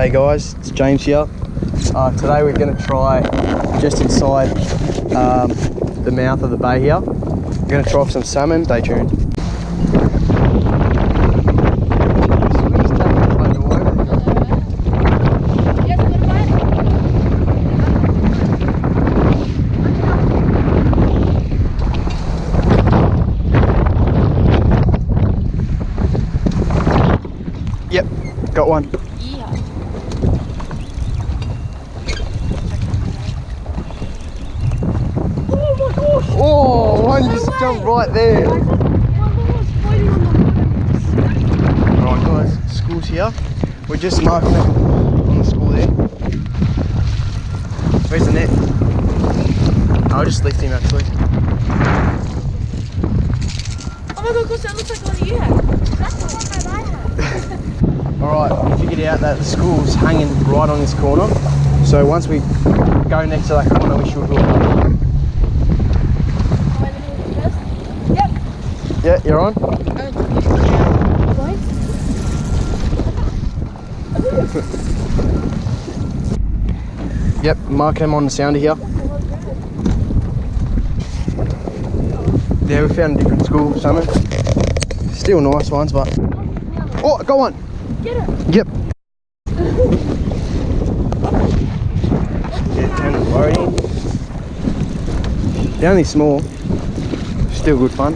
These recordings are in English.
Hey guys, it's James here. Today we're going to try just inside the mouth of the bay here. We're going to try for some salmon. Stay tuned. Yep, got one. Yeah. Oh my gosh! Oh, one just jumped right there. Alright guys, school's here. We're just marking it on the school there. Where's the net? I'll just lift him actually. Oh my god, that looks like one you had. That's the one that I had. Alright, we figured out that the school's hanging right on this corner. So once we go next to that corner, we should hook up. Yep. Yeah, you're on? Yep, marking them on the sounder here. Yeah, we found a different school salmon. Still nice ones, but... Oh, got one! Get it! Yep. Yeah, down the worrying. They're only small. Still good fun.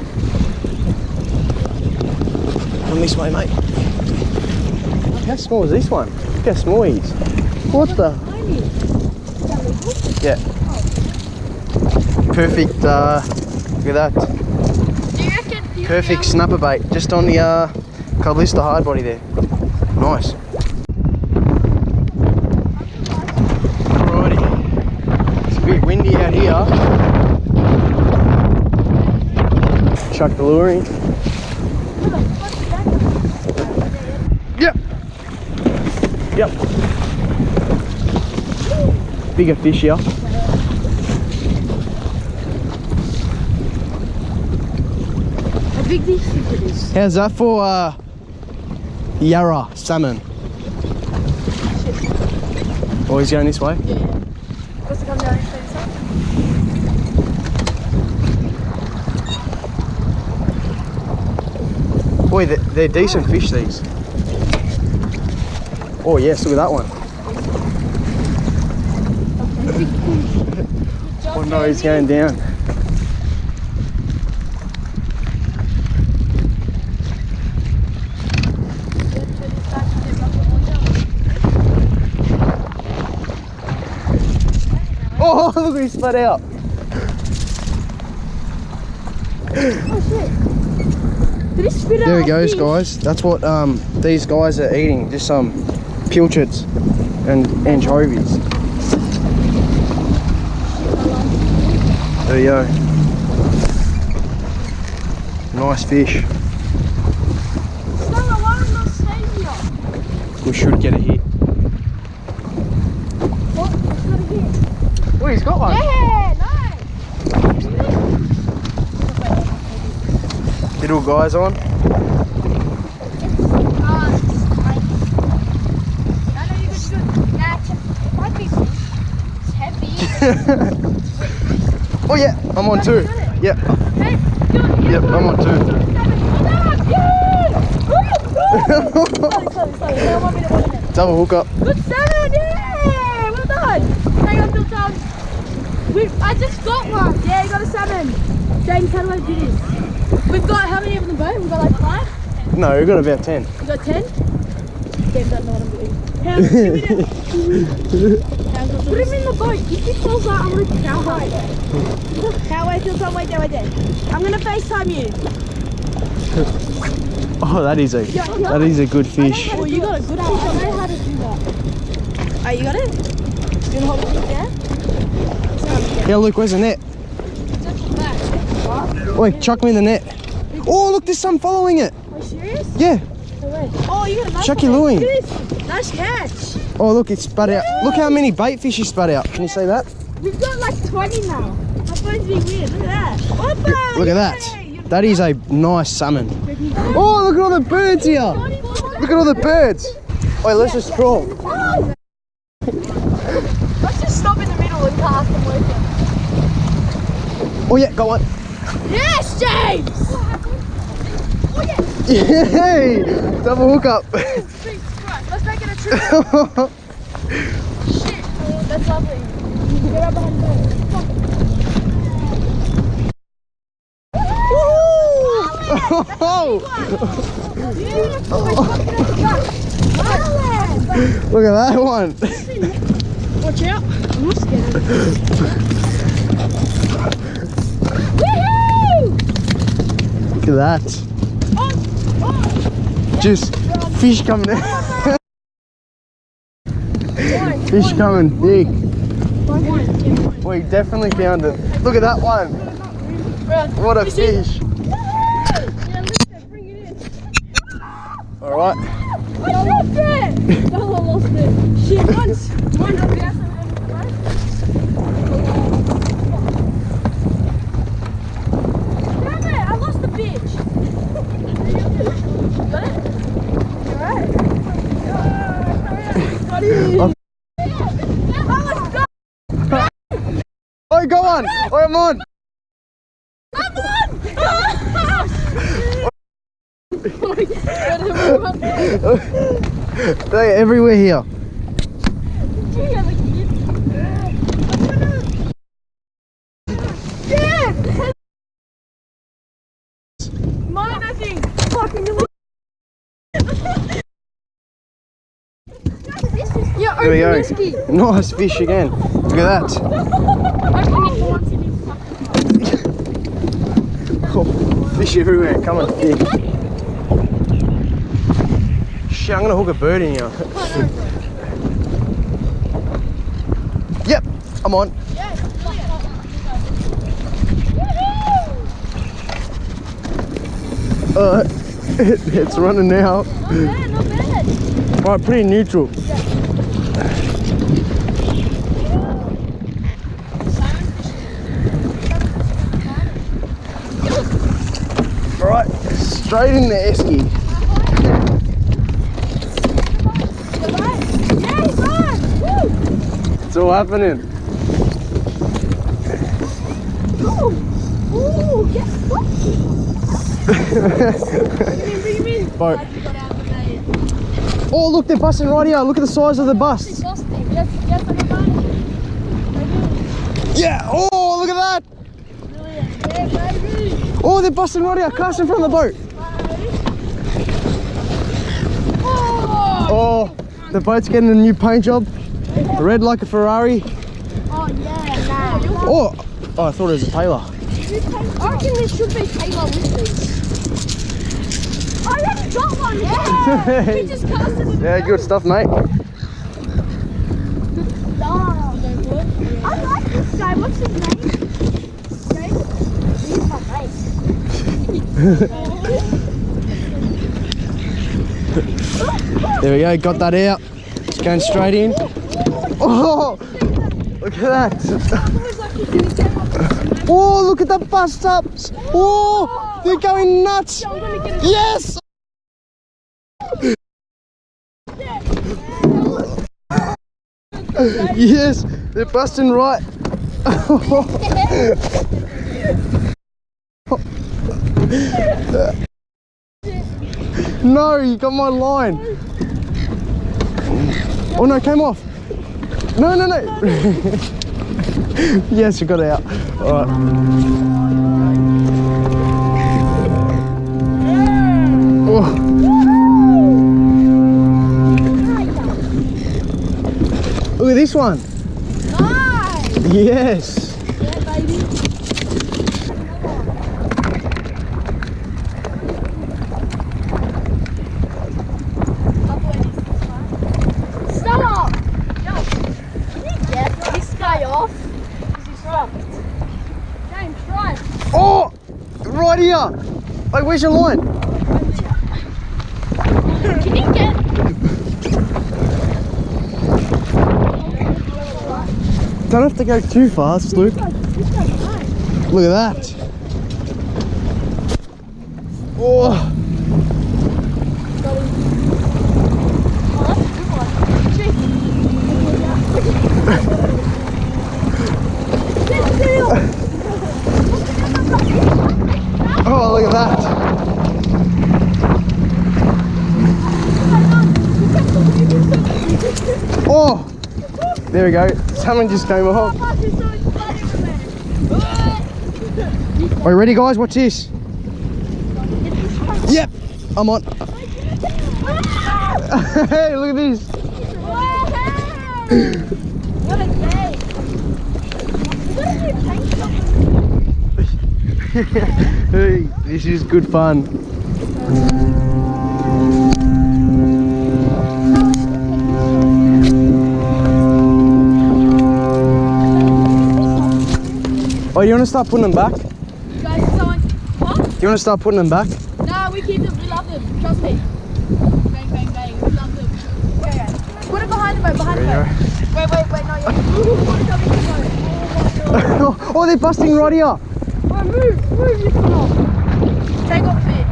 Come this way, mate. How small is this one? Look how small he is. What the? Yeah. Perfect, look at that. Do you reckon? Perfect snapper bait. Just on the Callista hard body there. Nice. Alrighty. It's a bit windy out here. Chuck the lure in. Yep. Yep. Bigger fish here. How big these fish is? How's that for Yarra salmon? Oh, he's going this way? Yeah. What's it come down and say so? Boy, they're decent fish, these. Oh yes, look at that one. Oh no, he's going down. Oh, look, he split out. Oh shit. Did he spit out? There he goes, guys. That's what these guys are eating. Just some pilchards and anchovies. There you go. Nice fish. We should get a hit. What? It's got a hit. Oh, he's got one. Yeah, nice. Little guys on. Oh yeah, I'm on two. Yep. Yep, I'm on two. Double hook up. Good salmon, yeah! Well done. Hang on till done. I just got one. Yeah, you got a salmon. James, how do I do this? We've got how many of them boat? We've got like 5? No, we've got about 10. You got 10? James doesn't know what I'm doing. How, give me that. Put him in the boat. If he falls out, I'm going to how high? How way till some way down there. I'm going to FaceTime you. Oh, that is a good fish. Oh, you got a good fish. I know how to do that. Oh, you got it? You want to hold it there? Yeah, Luke, where's the net? Wait, chuck me in the net. Oh, look, there's some following it. Are you serious? Yeah. Oh, you got a nice Chuck your lure in. Look at this. Nice catch. Oh, look, it's spat out. Look how many bait fish he spat out. Can you see that? We've got like 20 now. That's supposed to be weird. Look at that. Opa, Look at that. That is a nice salmon. Oh, look at all the birds here. Look at all the birds. Wait, let's just crawl. Let's just stop in the middle and cast and work it. Oh yeah, got one. Yes, James! Oh yeah! Yay! Double hook up. Jesus Christ, let's make it a triple. Shit, that's lovely. Get right behind the boat. Oh! Beautiful, we're fucking at the back. Look at that one. Watch out. I'm not scared. Woohoo! Look at that. Just fish coming out. Fish coming big. We definitely found it. Look at that one. What a fish. Alright. I dropped it! No, I lost it. Shit, once. One dropped it. Damn it, I lost the bitch. Got it? Alright. Got it. Oh, go on! Oh, I'm on! I'm on! They're everywhere here. Mine, I think. Fucking yeah, There we go. whiskey. Nice fish again. Look at that. Open it once in his fucking Oh, fish everywhere. Come on. Here. Shit, I'm gonna hook a bird in here. Yep, I'm on. It's running now. Not bad, not bad. Right, pretty neutral. Alright, straight in the esky. Yeah, he's on! Woo! It's all happening. Ooh, get fucked! Bring him in. Boat. Oh, look, they're busting right here. Look at the size of the bust. Yeah. Oh, look at that. Oh, they're busting right here. Casting from the boat. Oh, the boat's getting a new paint job. Red like a Ferrari. Oh, yeah, nah. Oh, I thought it was a Taylor. I reckon there should be Taylor with these. I already got one! Yeah! We just casted it. Yeah, good stuff, mate. I like this guy. What's his name? He's my mate. There we go, got that out. It's going straight in. Oh, look at that. Oh, look at the bust ups. Oh, they're going nuts. Yes. Yes, they're busting right. No, you got my line. Oh no, came off. No, no, no. Yes, you got it out. All right. Oh. Look at this one. Nice! Yes. Yeah, baby. Stop! Yo, can you get this guy off? This is rough. James, try. Oh, right here. Like, where's your line? Can you get? Don't have to go too fast, Luke. Look at that. Oh. Oh, that's There we go. Salmon just came off. Are you ready, guys? Watch this. Yep, I'm on. Hey, look at this. What a day. Hey, this is good fun. Oh, you want to start putting them back? Guys, someone. What? Do you want to start putting them back? No, we keep them. We love them. Trust me. Bang, bang, bang. We love them. Okay, put it behind the boat. Behind the boat. Wait, not yet. Oh, they're busting right here. Oh, move, you cannot. Take off it.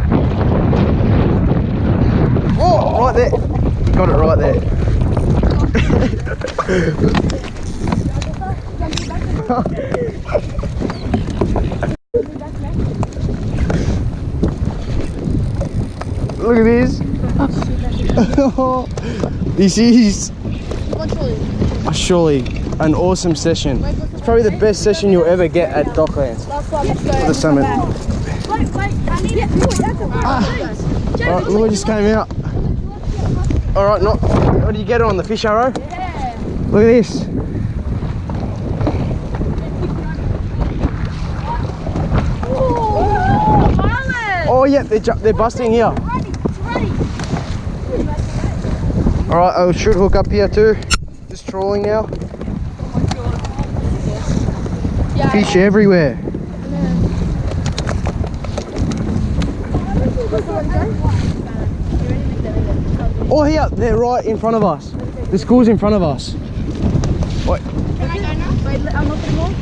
Oh, right there. Got it right there. Look at this. This is surely an awesome session. It's probably the best session you'll ever get at Docklands. Last one, let's go. For the salmon. Wait, I need it. Alright, Lure just came out. Alright, what did you get on the fish arrow? Yeah. Look at this. Oh yeah, they're busting here. Alright, I should hook up here too. Just trawling now. Fish everywhere. Oh here, they're right in front of us. The school's in front of us. Wait. Can I go now? Wait, I'm not anymore.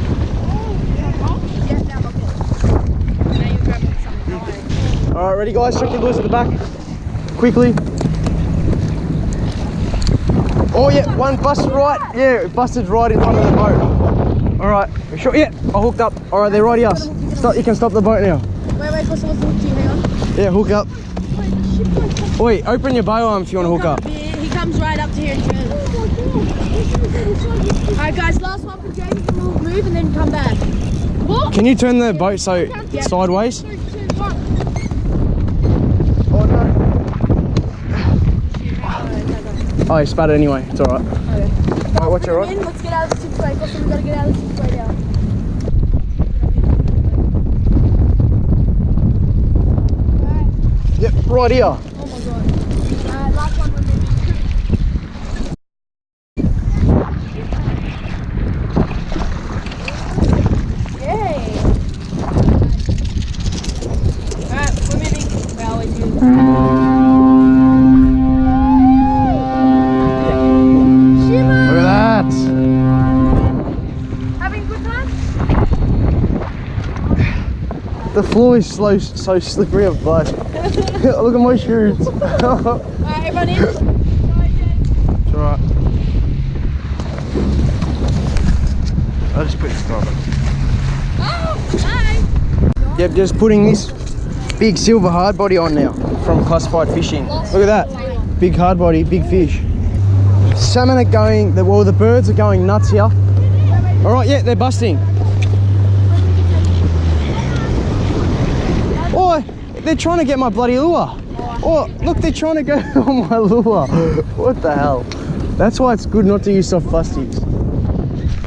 Alright, ready guys? Check your lures at the back. Quickly. Oh yeah, one busted right. Yeah, it busted right in front of the boat. Alright, sure. Yeah, I hooked up. Alright, they're right here. Stop, you can stop the boat now. Wait, what's the hook to you? Hang on. Yeah, hook up. Wait, open your bow arm if you want to hook up. He comes right up to here and turns. Alright guys, last one for James, and we'll move and then come back. What? Can you turn the boat so it's sideways? Oh no. Oh, he spat it anyway. It's alright. Okay. Alright, watch your rod. Let's get out of the situation. Also, we gotta get out of the situation now. Yep, right here. Oh my god. Last one we're moving. Yay! Alright, we're moving. We always do. Look at that. Having a good time? The floor is so slippery of blood. Look at my shoes. Alright, everyone in? It's alright. I'll just put this on. Oh, hi! Yep, just putting this big silver hard body on now from Classified Fishing. Look at that. Big hard body, big fish. Salmon are going, well, the birds are going nuts here. Alright, yeah, they're busting. Oh, they're trying to get my bloody lure. Oh, look, they're trying to go on my lure. What the hell? That's why it's good not to use soft plastics.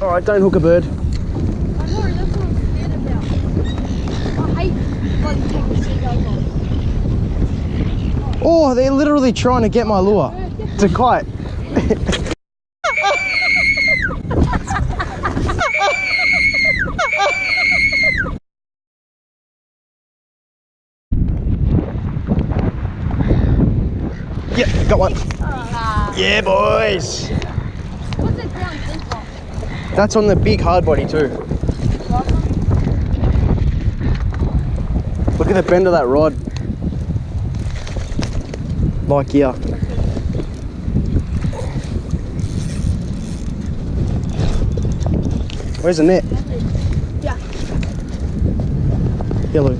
Alright, don't hook a bird. Oh, they're literally trying to get my lure. It's a kite. Yep, got one. Yeah, boys. What's that brown thing for? That's on the big hard body too. Look at the bend of that rod. Like here. Where's the net? Yeah. Yellow.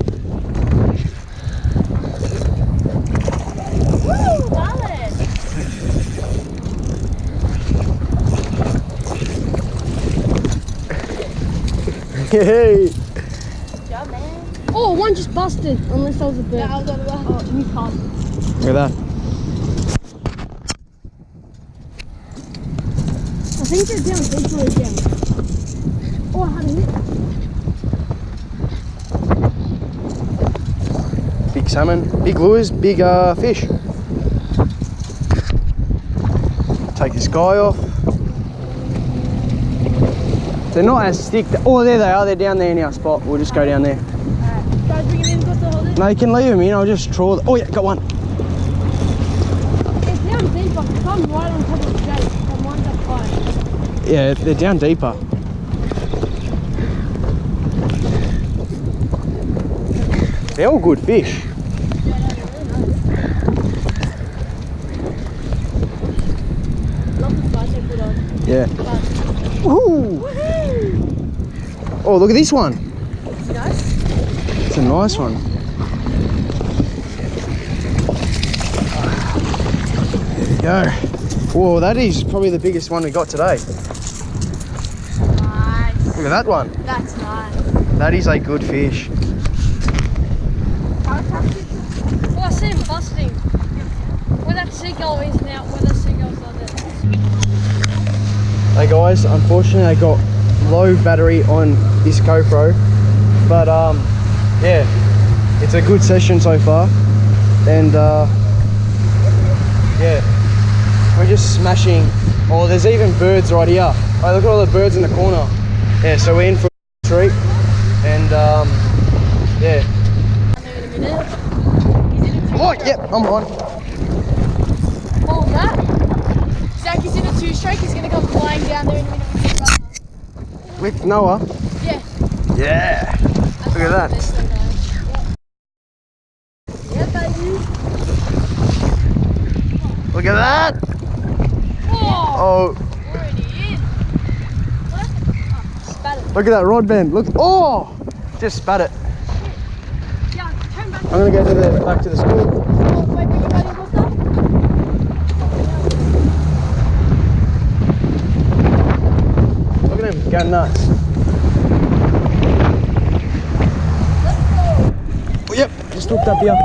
Woo, darling. Hey. Good job, man. Oh, one just busted. Unless I was a bird. Yeah, I was on the way. Oh, you can't. Look at that. I think they're down deeper again. Oh, I had a hit. Big salmon, big lures, big fish. Take this guy off. They're not as thick. Oh, there they are. They're down there in our spot. We'll just go down there. Alright. Guys, bring it in across the holders. No, you can leave them in. I'll just trawl. Oh yeah, got one. It's down deeper. I'm right on top of the gate. And one's up high. Yeah, they're down deeper. They're all good fish. Love the flash I put on. Yeah. Woohoo! Oh, look at this one. It's nice. It's a nice one. There we go. Whoa, that is probably the biggest one we got today. Nice. Look at that one. That's nice. That is a good fish. Oh, I see him busting. Where that seagull is now, where the seagull's like that. Hey guys, unfortunately I got low battery on this GoPro, but yeah, it's a good session so far, and yeah, we're just smashing. Oh, there's even birds right here. Oh, look at all the birds in the corner. Yeah, so we're in for a treat, and yeah. Oh, yep, I'm on. Oh, that. Zach is in a 2-stroke. He's going to come flying down there in a minute with his brother. With Noah. Yeah. Yeah. Look at that. They're so nice. Yeah, baby. Look at that. Oh, Oh, already in. What? Oh, spat it. look at that rod bend. Look. Oh, just spat it. Yeah, turn back. I'm gonna go to the back to the school. Oh, wait, bring your buddy across there. Look at him going nuts. Let's go. Oh, yep, just hooked up here.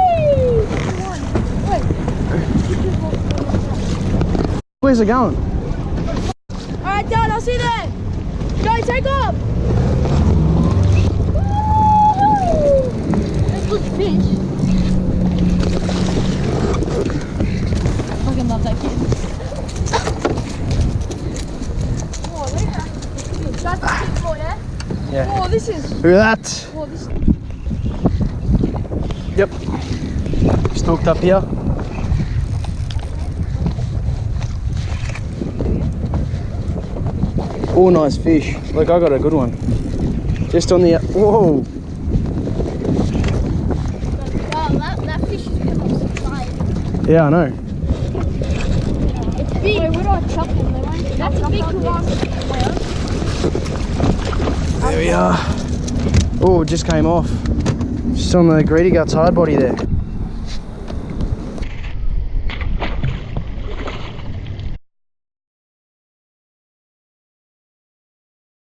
Wait. Where's it going? Alright, Dad, I'll see you there. Go, take off. That's good fish. I fucking love that kid. Oh, look at that. That's a big boy, yeah? Yeah. Oh, this is. Look at that. Oh, this is. Yep. Just hooked up here. Oh, nice fish. Look, I got a good one. Just on the. Whoa. Wow, that fish is been on some side. Yeah, I know. It's big. Wait, where do I chuck them? That's a big colossal. There we are. Oh, it just came off. Just on the greedy guts hard body there.